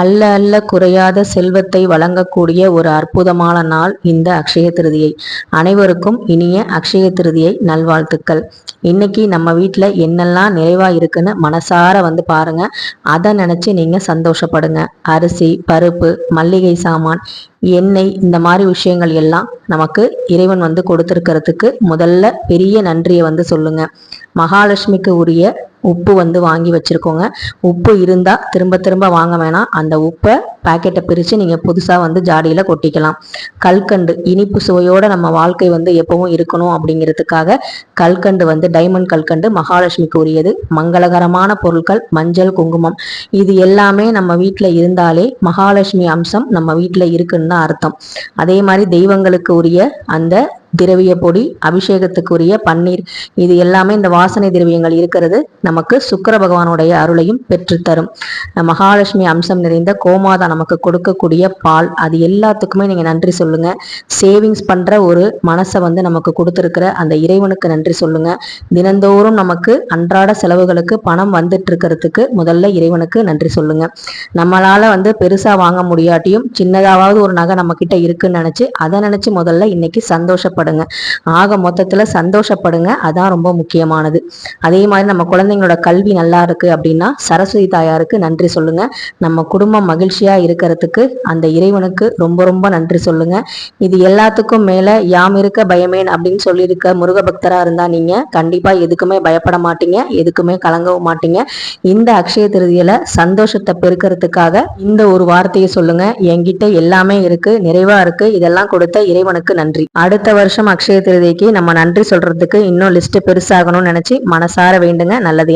அல்ல அல்ல குறையாத செல்வத்தை வழங்கக்கூடிய ஒரு அற்புதமான நாள் இந்த அக்ஷய திருதியை. அனைவருக்கும் இனிய அக்ஷய திருதியை நல்வாழ்த்துக்கள். இன்னைக்கு நம்ம வீட்டில் என்னெல்லாம் நிறைவா இருக்குன்னு மனசார வந்து பாருங்க. அதை நினைச்சு நீங்க சந்தோஷப்படுங்க. அரிசி, பருப்பு, மல்லிகை சாமான், எண்ணெய், இந்த மாதிரி விஷயங்கள் எல்லாம் நமக்கு இறைவன் வந்து கொடுத்துருக்கிறதுக்கு முதல்ல பெரிய நன்றியை வந்து சொல்லுங்க. மகாலட்சுமிக்கு உரிய உப்பு வந்து வாங்கி வச்சுருக்கோங்க. உப்பு இருந்தால் திரும்ப திரும்ப வாங்க வேணாம். அந்த உப்பை பேக்கெட்டை பிரித்து நீங்கள் புதுசாக வந்து ஜாடியில் கொட்டிக்கலாம். கல்கண்டு, இனிப்பு சுவையோடு நம்ம வாழ்க்கை வந்து எப்பவும் இருக்கணும் அப்படிங்கிறதுக்காக கல்கண்டு வந்து டைமண்ட் கல்கண்டு மகாலட்சுமிக்கு உரியது. மங்களகரமான பொருட்கள் மஞ்சள், குங்குமம், இது எல்லாமே நம்ம வீட்டில் இருந்தாலே மகாலட்சுமி அம்சம் நம்ம வீட்டில் இருக்குன்னு தான் அர்த்தம். அதே மாதிரி தெய்வங்களுக்கு உரிய அந்த திரவிய பொடி, அபிஷேகத்துக்குரிய பன்னீர், இது எல்லாமே இந்த வாசனை திரவியங்கள் இருக்கிறது நமக்கு சுக்கிர பகவானுடைய அருளையும் பெற்றுத்தரும். மகாலட்சுமி அம்சம் நிறைந்த கோமாதா நமக்கு கொடுக்கக்கூடிய பால், அது எல்லாத்துக்குமே நீங்க நன்றி சொல்லுங்க. சேவிங்ஸ் பண்ற ஒரு மனசை வந்து நமக்கு கொடுத்துருக்கிற அந்த இறைவனுக்கு நன்றி சொல்லுங்க. தினந்தோறும் நமக்கு அன்றாட செலவுகளுக்கு பணம் வந்துட்டு இருக்கிறதுக்கு முதல்ல இறைவனுக்கு நன்றி சொல்லுங்க. நம்மளால வந்து பெருசா வாங்க முடியாட்டியும் சின்னதாவது ஒரு நகை நம்ம கிட்ட இருக்குன்னு நினைச்சு அதை நினைச்சு முதல்ல இன்னைக்கு சந்தோஷப்படுங்க. ஆக மொத்தத்துல சந்தோஷப்படுங்க, அதான் ரொம்ப முக்கியமானது. அதே மாதிரி நம்ம குழந்தைங்களோட கல்வி நல்லா இருக்கு அப்படின்னா சரஸ்வதி தாயாருக்கு நன்றி சொல்லுங்க. நம்ம குடும்பம் மகிழ்ச்சியா இருக்கிறதுக்கு அந்த இறைவனுக்கு ரொம்ப ரொம்ப நன்றி சொல்லுங்க. இது எல்லாத்துக்கும் மேல யாம் இருக்க பயமேன் அப்படின்னு சொல்லியிருக்க முருக பக்தரா இருந்தா நீங்க கண்டிப்பா எதுக்குமே பயப்பட மாட்டீங்க, எதுக்குமே கலங்கவும் மாட்டீங்க. இந்த அக்ஷய திருதியில சந்தோஷத்தை பெருக்கிறதுக்காக இந்த ஒரு வார்த்தையை சொல்லுங்க. என்கிட்ட எல்லாமே இருக்கு, நிறைவா இருக்கு, இதெல்லாம் கொடுத்த இறைவனுக்கு நன்றி. அடுத்த வருஷம் அக்ஷய திருதிக்கு நம்ம நன்றி சொல்றதுக்கு இன்னும் லிஸ்ட் பெருசாகணும்னு நினைச்சு மனசார வேண்டுங்க. நல்லதே